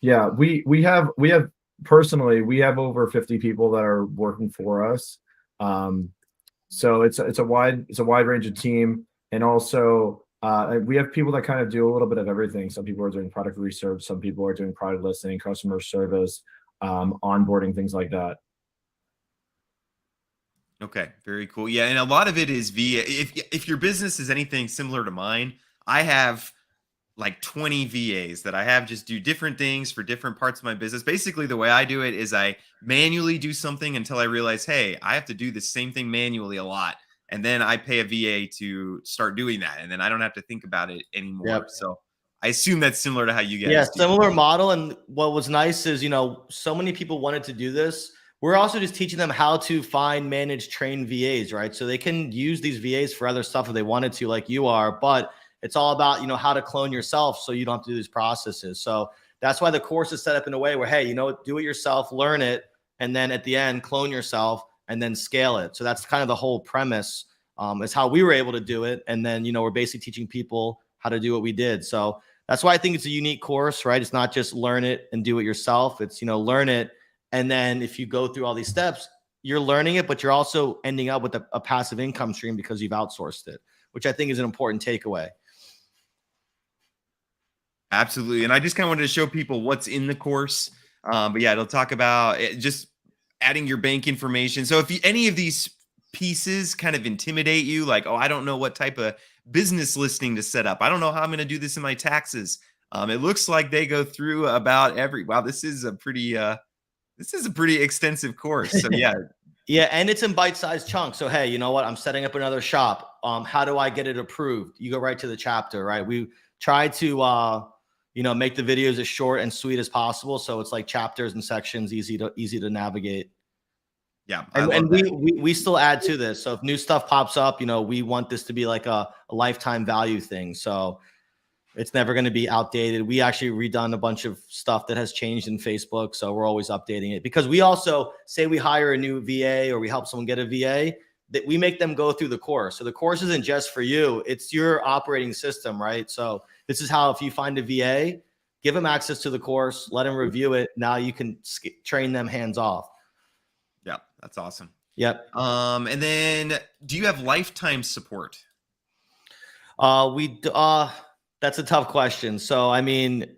Yeah, we have personally, we have over 50 people that are working for us. So it's a wide range of team, and also we have people that kind of do a little bit of everything. Some people are doing product research, some people are doing product listing, customer service, onboarding, things like that. Okay, very cool. Yeah, and a lot of it is via, if your business is anything similar to mine, I have like 20 VAs that I have just do different things for different parts of my business. Basically, the way I do it is I manually do something until I realize, hey, I have to do the same thing manually a lot. And then I pay a VA to start doing that. And then I don't have to think about it anymore. Yep. So I assume that's similar to how you guys do. Similar model. And what was nice is, so many people wanted to do this. We're also just teaching them how to find, manage, train VAs, right? So they can use these VAs for other stuff if they wanted to, like you are, but it's all about, how to clone yourself so you don't have to do these processes. So that's why the course is set up in a way where, hey, do it yourself, learn it, and then at the end, clone yourself, and then scale it. So that's kind of the whole premise, is how we were able to do it. And then, we're basically teaching people how to do what we did. So that's why I think it's a unique course, right? It's not just learn it and do it yourself. It's, learn it. And then if you go through all these steps, you're learning it, but you're also ending up with a passive income stream because you've outsourced it, which I think is an important takeaway. Absolutely. And I just kind of wanted to show people what's in the course. But yeah, it'll talk about just adding your bank information. So if any of these pieces kind of intimidate you, like, oh, I don't know what type of business listing to set up, I don't know how I'm going to do this in my taxes. It looks like they go through about wow, this is a pretty extensive course. So yeah. Yeah, and it's in bite-sized chunks. So hey, you know what? I'm setting up another shop. How do I get it approved? You go right to the chapter, right? We try to make the videos as short and sweet as possible. So it's like chapters and sections, easy to navigate. Yeah. And we still add to this. So if new stuff pops up, we want this to be like a lifetime value thing. So it's never going to be outdated. We actually redone a bunch of stuff that has changed in Facebook. So we're always updating it, because we also say we hire a new VA or we help someone get a VA, that we make them go through the course. So the course isn't just for you. It's your operating system, right? So this is how, if you find a VA, give them access to the course, let them review it. Now you can train them hands off. Yeah, that's awesome. Yep. And then do you have lifetime support? That's a tough question. So, I mean,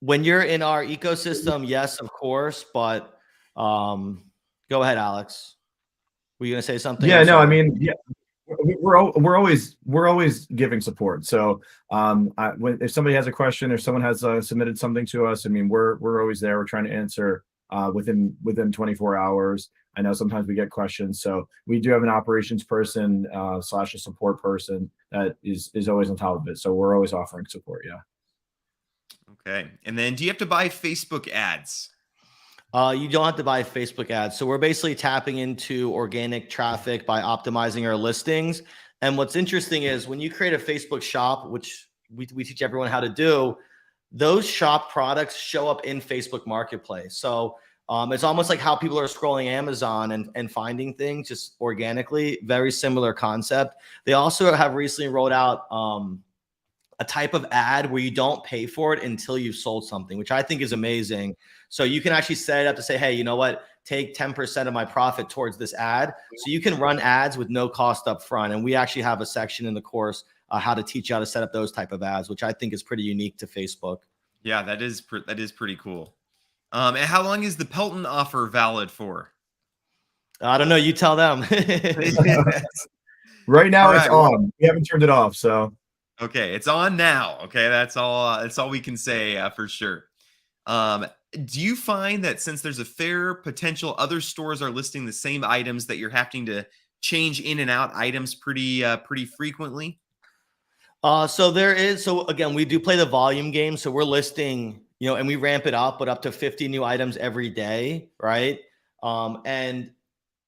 when you're in our ecosystem, yes, of course, but go ahead, Alex. Were you going to say something? Yeah, no, I mean, yeah, we're always giving support. So if somebody has a question or someone has submitted something to us, I mean, we're always there. We're trying to answer within 24 hours. I know sometimes we get questions, so we do have an operations person / a support person that is always on top of it. So we're always offering support. Yeah. Okay. And then do you have to buy Facebook ads? You don't have to buy Facebook ads. So we're basically tapping into organic traffic by optimizing our listings. And what's interesting is when you create a Facebook shop, which we teach everyone how to do, those shop products show up in Facebook Marketplace. So it's almost like how people are scrolling Amazon and finding things just organically. Very similar concept. They also have recently rolled out a type of ad where you don't pay for it until you've sold something, which I think is amazing. So you can actually set it up to say, hey, you know what? Take 10% of my profit towards this ad. So you can run ads with no cost up front. And we actually have a section in the course how to teach you how to set up those type of ads, which I think is pretty unique to Facebook. Yeah, that is pretty cool. And how long is the Pelton offer valid for? I don't know. You tell them. Right now it's on. We haven't turned it off. So okay, it's on now. Okay, that's all we can say for sure. Do you find that since there's a fair potential other stores are listing the same items, that you're having to change in and out items pretty frequently? So again, we do play the volume game. So we're listing, and we ramp it up, but up to 50 new items every day, right? And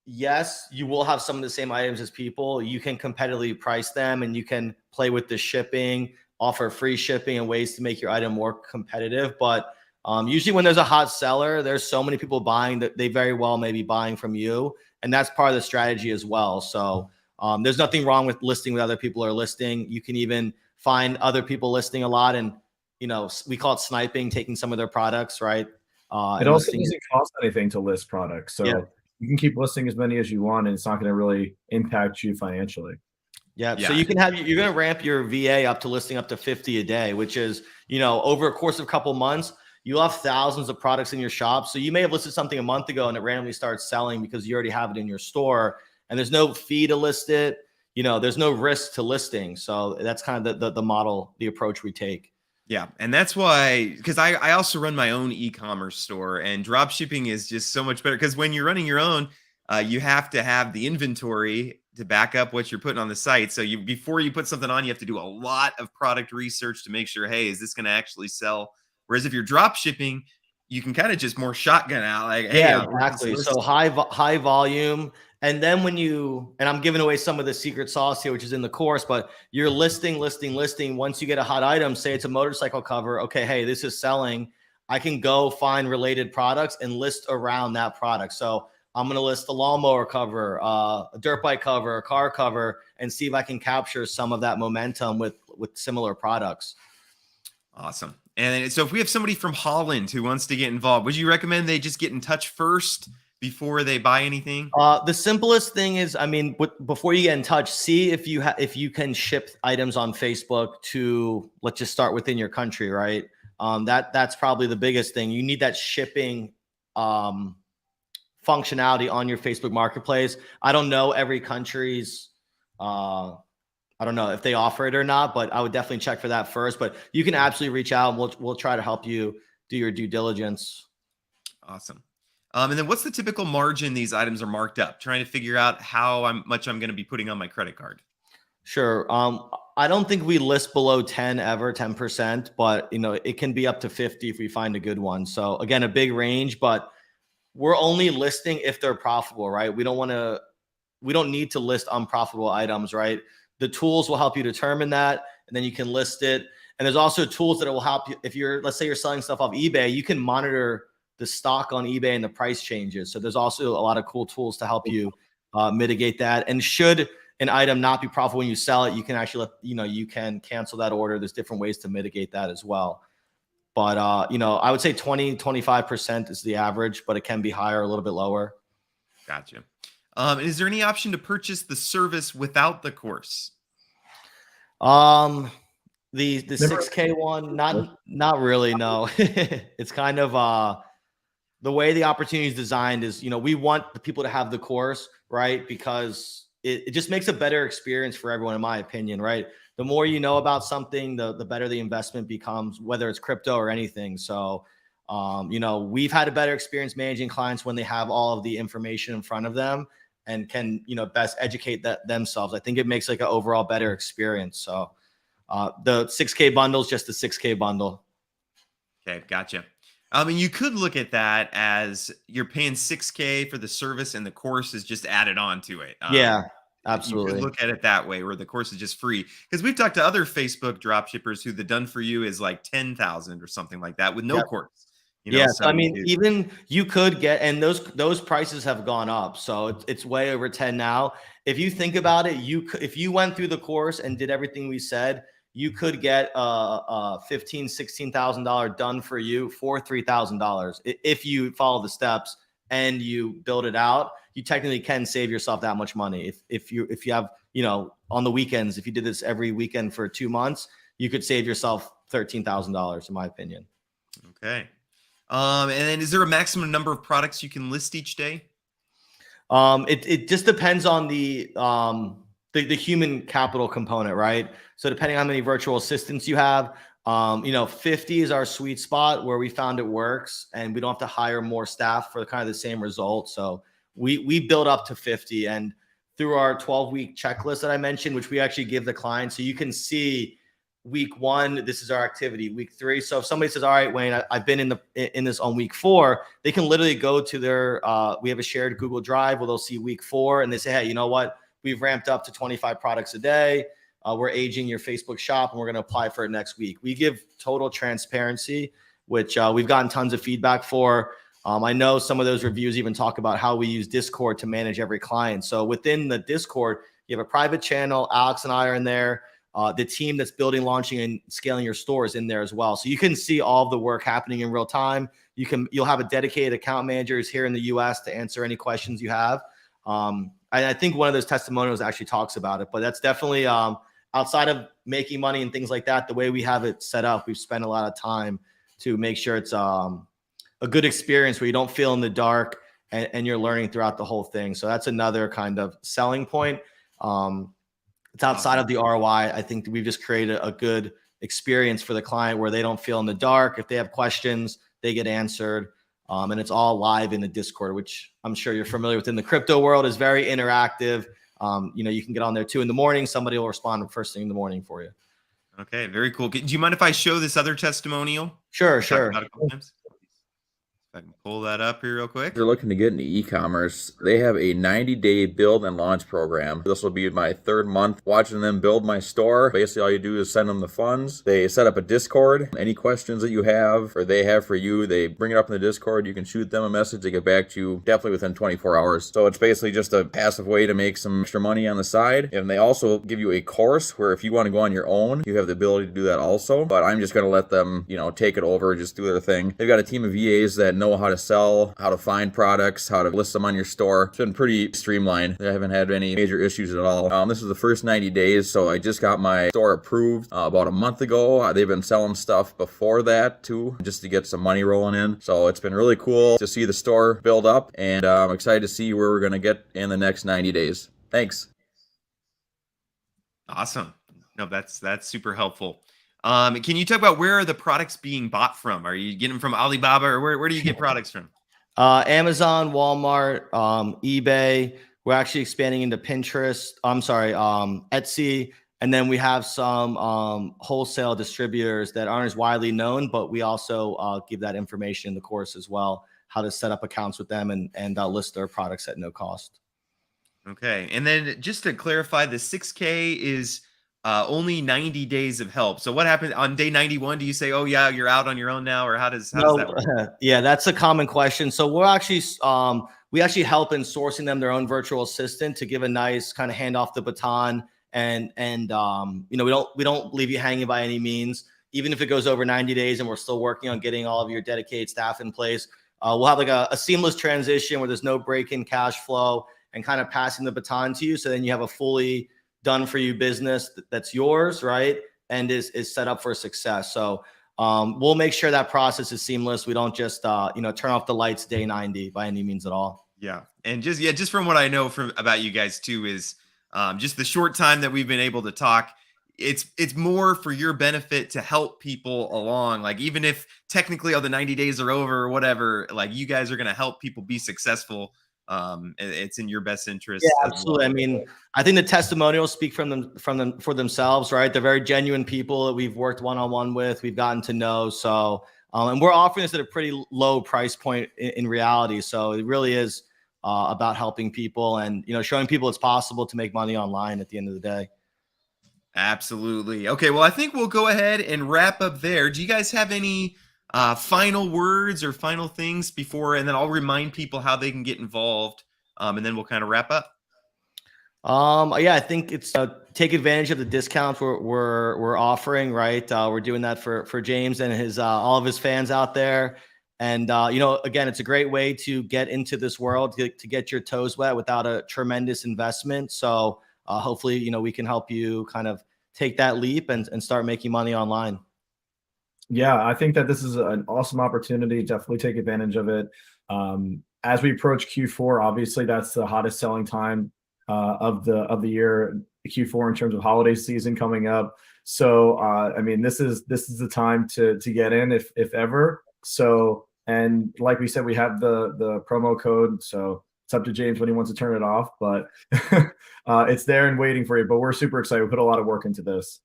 yes, you will have some of the same items as people. You can competitively price them, and you can play with the shipping, offer free shipping and ways to make your item more competitive. But usually when there's a hot seller, there's so many people buying that they very well may be buying from you. And that's part of the strategy as well. So there's nothing wrong with listing what other people are listing. You can even find other people listing a lot, and we call it sniping, taking some of their products, right? It also doesn't cost anything to list products. So yeah. You can keep listing as many as you want, and it's not going to really impact you financially. Yeah. So you're going to ramp your VA up to listing up to 50 a day, which is, over a course of a couple months, you'll have thousands of products in your shop. So you may have listed something a month ago and it randomly starts selling because you already have it in your store, and there's no fee to list it. There's no risk to listing. So that's kind of the model, the approach we take. Yeah. And that's why, because I also run my own e-commerce store, and drop shipping is just so much better, because when you're running your own, you have to have the inventory to back up what you're putting on the site. So before you put something on, you have to do a lot of product research to make sure, hey, is this going to actually sell? Whereas if you're drop shipping, you can kind of just more shotgun out, like, hey, yeah, exactly. So high volume. And then and I'm giving away some of the secret sauce here, which is in the course, but you're listing. Once you get a hot item, say it's a motorcycle cover. Okay, hey, this is selling. I can go find related products and list around that product. So I'm going to list a lawnmower cover, a dirt bike cover, a car cover, and see if I can capture some of that momentum with similar products. Awesome. And so if we have somebody from Holland who wants to get involved, would you recommend they just get in touch first before they buy anything? The simplest thing is, I mean, before you get in touch, see if you can ship items on Facebook to, let's just start within your country, right? That's probably the biggest thing. You need that shipping functionality on your Facebook Marketplace. I don't know every country's, I don't know if they offer it or not, but I would definitely check for that first. But you can absolutely reach out, and we'll try to help you do your due diligence. Awesome. And then what's the typical margin these items are marked up? Trying to figure out how much I'm going to be putting on my credit card. Sure. I don't think we list below 10%, but it can be up to 50 if we find a good one. So again, a big range, but we're only listing if they're profitable, right? We don't need to list unprofitable items, right? The tools will help you determine that, and then you can list it. And there's also tools that will help you. If let's say you're selling stuff off eBay, you can monitor the stock on eBay and the price changes. So there's also a lot of cool tools to help you mitigate that. And should an item not be profitable when you sell it, you can actually you can cancel that order. There's different ways to mitigate that as well. But I would say 20-25% is the average, but it can be higher, a little bit lower. Gotcha. Is there any option to purchase the service without the course? The 6K one, not really. No, it's kind of the way the opportunity is designed is, we want the people to have the course, right? Because it just makes a better experience for everyone, in my opinion, right? The more you know about something, the better the investment becomes, whether it's crypto or anything. So, we've had a better experience managing clients when they have all of the information in front of them and can, best educate themselves. I think it makes like an overall better experience. So the 6K bundle is just the 6K bundle. Okay, gotcha. I mean, you could look at that as you're paying 6K for the service and the course is just added on to it. Yeah, absolutely. You could look at it that way, where the course is just free. Because we've talked to other Facebook drop shippers who the done for you is like 10,000 or something like that with no course. So, I mean, even you could get, and those prices have gone up. So it's way over 10 now. If you think about it, if you went through the course and did everything we said, you could get a $16,000 done for you for $3,000 if you follow the steps and you build it out. You technically can save yourself that much money. If you have, on the weekends, if you did this every weekend for 2 months, you could save yourself $13,000, in my opinion. Okay. And then is there a maximum number of products you can list each day? It just depends on the human capital component, right? So depending on how many virtual assistants you have, 50 is our sweet spot where we found it works, and we don't have to hire more staff for kind of the same result. So we build up to 50, and through our 12-week checklist that I mentioned, which we actually give the client, so you can see week 1, this is our activity. Week 3. So if somebody says, all right, Wayne, I've been in this on week 4, they can literally go to their, we have a shared Google Drive where they'll see week 4 and they say, hey, you know what? We've ramped up to 25 products a day. We're aging your Facebook shop and we're going to apply for it next week. We give total transparency, which we've gotten tons of feedback for. I know some of those reviews even talk about how we use Discord to manage every client. So within the Discord, you have a private channel. Alex and I are in there. The team that's building, launching, and scaling your store is in there as well. So you can see all of the work happening in real time. You'll have a dedicated account manager who's here in the US to answer any questions you have. I think one of those testimonials actually talks about it, but that's definitely outside of making money and things like that, the way we have it set up, we've spent a lot of time to make sure it's a good experience where you don't feel in the dark and you're learning throughout the whole thing. So that's another kind of selling point. It's outside of the ROI. I think we've just created a good experience for the client where they don't feel in the dark. If they have questions, they get answered. And it's all live in the Discord, which I'm sure you're familiar with in the crypto world, is very interactive. You can get on there 2 a.m. Somebody will respond first thing in the morning for you. Okay, very cool. Do you mind if I show this other testimonial? Sure. I can pull that up here real quick. If you're looking to get into e-commerce, they have a 90-day build and launch program. This will be my third month watching them build my store. Basically, all you do is send them the funds. They set up a Discord. Any questions that you have or they have for you, they bring it up in the Discord. You can shoot them a message. They get back to you definitely within 24 hours. So it's basically just a passive way to make some extra money on the side. And they also give you a course where if you want to go on your own, you have the ability to do that also. But I'm just going to let them, take it over, just do their thing. They've got a team of VAs that know how to sell, how to find products, how to list them on your store. It's been pretty streamlined. I haven't had any major issues at all. This is the first 90 days, so I just got my store approved about a month ago. They've been selling stuff before that too, just to get some money rolling in. So it's been really cool to see the store build up, and I'm excited to see where we're going to get in the next 90 days. Thanks. Awesome. No, that's super helpful. Can you talk about where are the products being bought from? Are you getting them from Alibaba, or where do you get products from? Amazon, Walmart, eBay. We're actually expanding into Pinterest. Etsy. And then we have some wholesale distributors that aren't as widely known, but we also give that information in the course as well, how to set up accounts with them and list their products at no cost. Okay. And then just to clarify, the 6K is only 90 days of help. So what happened on day 91? Do you say, oh yeah, you're out on your own now? Or how does that work? Yeah, that's a common question. So we're actually, we actually help in sourcing them their own virtual assistant to give a nice kind of hand off the baton. And we don't leave you hanging by any means. Even if it goes over 90 days and we're still working on getting all of your dedicated staff in place, we'll have like a seamless transition where there's no break in cash flow and kind of passing the baton to you. So then you have a fully done for you business that's yours, right? And is set up for success. So we'll make sure that process is seamless. We don't just turn off the lights day 90 by any means at all. Yeah. And just from what I know about you guys too is just the short time that we've been able to talk, it's more for your benefit to help people along. Like, even if technically all the 90 days are over or whatever, like, you guys are going to help people be successful. It's in your best interest. Yeah, absolutely. Well. I mean, I think the testimonials speak for themselves, right? They're very genuine people that we've worked one-on-one with, we've gotten to know. So, and we're offering this at a pretty low price point in reality. So it really is about helping people and, showing people it's possible to make money online at the end of the day. Absolutely. Okay. Well, I think we'll go ahead and wrap up there. Do you guys have any final words or final things before, and then I'll remind people how they can get involved, and then we'll kind of wrap up. Yeah, I think it's take advantage of the discounts we're offering, right? We're doing that for James and his all of his fans out there. And again, it's a great way to get into this world, to get your toes wet without a tremendous investment. So hopefully, we can help you kind of take that leap and start making money online. Yeah, I think that this is an awesome opportunity. Definitely take advantage of it. As we approach Q4, obviously that's the hottest selling time of the year, Q4, in terms of holiday season coming up. So I mean, this is the time to get in if ever. So, and like we said, we have the promo code. So it's up to James when he wants to turn it off, but it's there and waiting for you. But we're super excited. We put a lot of work into this.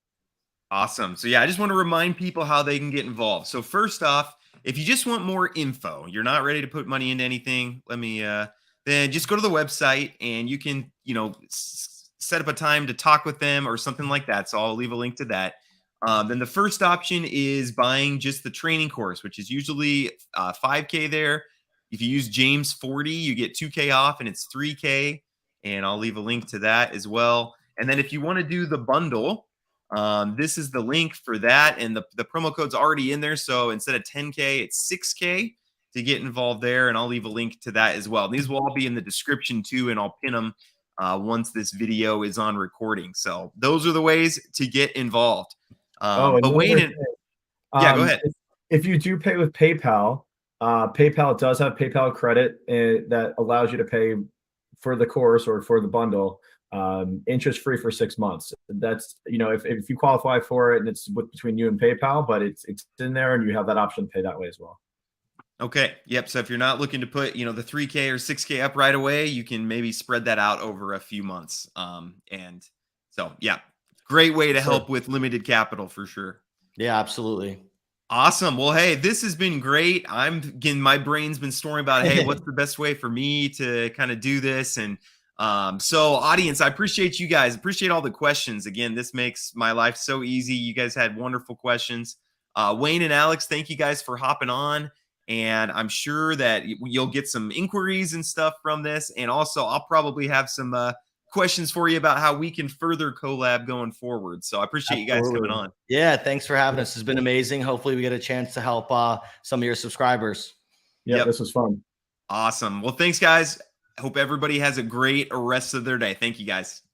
Awesome. So yeah, I just want to remind people how they can get involved. So first off, if you just want more info, you're not ready to put money into anything, then just go to the website and you can, set up a time to talk with them or something like that. So I'll leave a link to that. Then the first option is buying just the training course, which is usually $5K there. If you use James 40, you get $2K off and it's $3K. And I'll leave a link to that as well. And then if you want to do the bundle, this is the link for that. And the promo code's already in there. So instead of 10K, it's 6K to get involved there. And I'll leave a link to that as well. These will all be in the description too. And I'll pin them once this video is on recording. So those are the ways to get involved. But Wayne, yeah, go ahead. If you do pay with PayPal, PayPal does have PayPal credit that allows you to pay for the course or for the bundle interest free for 6 months. That's, if you qualify for it, and it's between you and PayPal, but it's in there and you have that option to pay that way as well. Okay. Yep. So if you're not looking to put, the 3K or 6K up right away, you can maybe spread that out over a few months. And so, yeah, great way to help with limited capital for sure. Yeah, absolutely. Awesome. Well, hey, this has been great. My brain's been storing about, hey, what's the best way for me to kind of do this? And so audience, I appreciate you guys. Appreciate all the questions. Again, this makes my life so easy. You guys had wonderful questions. Wayne and Alex, thank you guys for hopping on. And I'm sure that you'll get some inquiries and stuff from this. And also, I'll probably have some questions for you about how we can further collab going forward. So I appreciate you guys coming on. Yeah, thanks for having us. It's been amazing. Hopefully we get a chance to help some of your subscribers. Yeah, this was fun. Awesome. Well, thanks, guys. I hope everybody has a great rest of their day. Thank you, guys.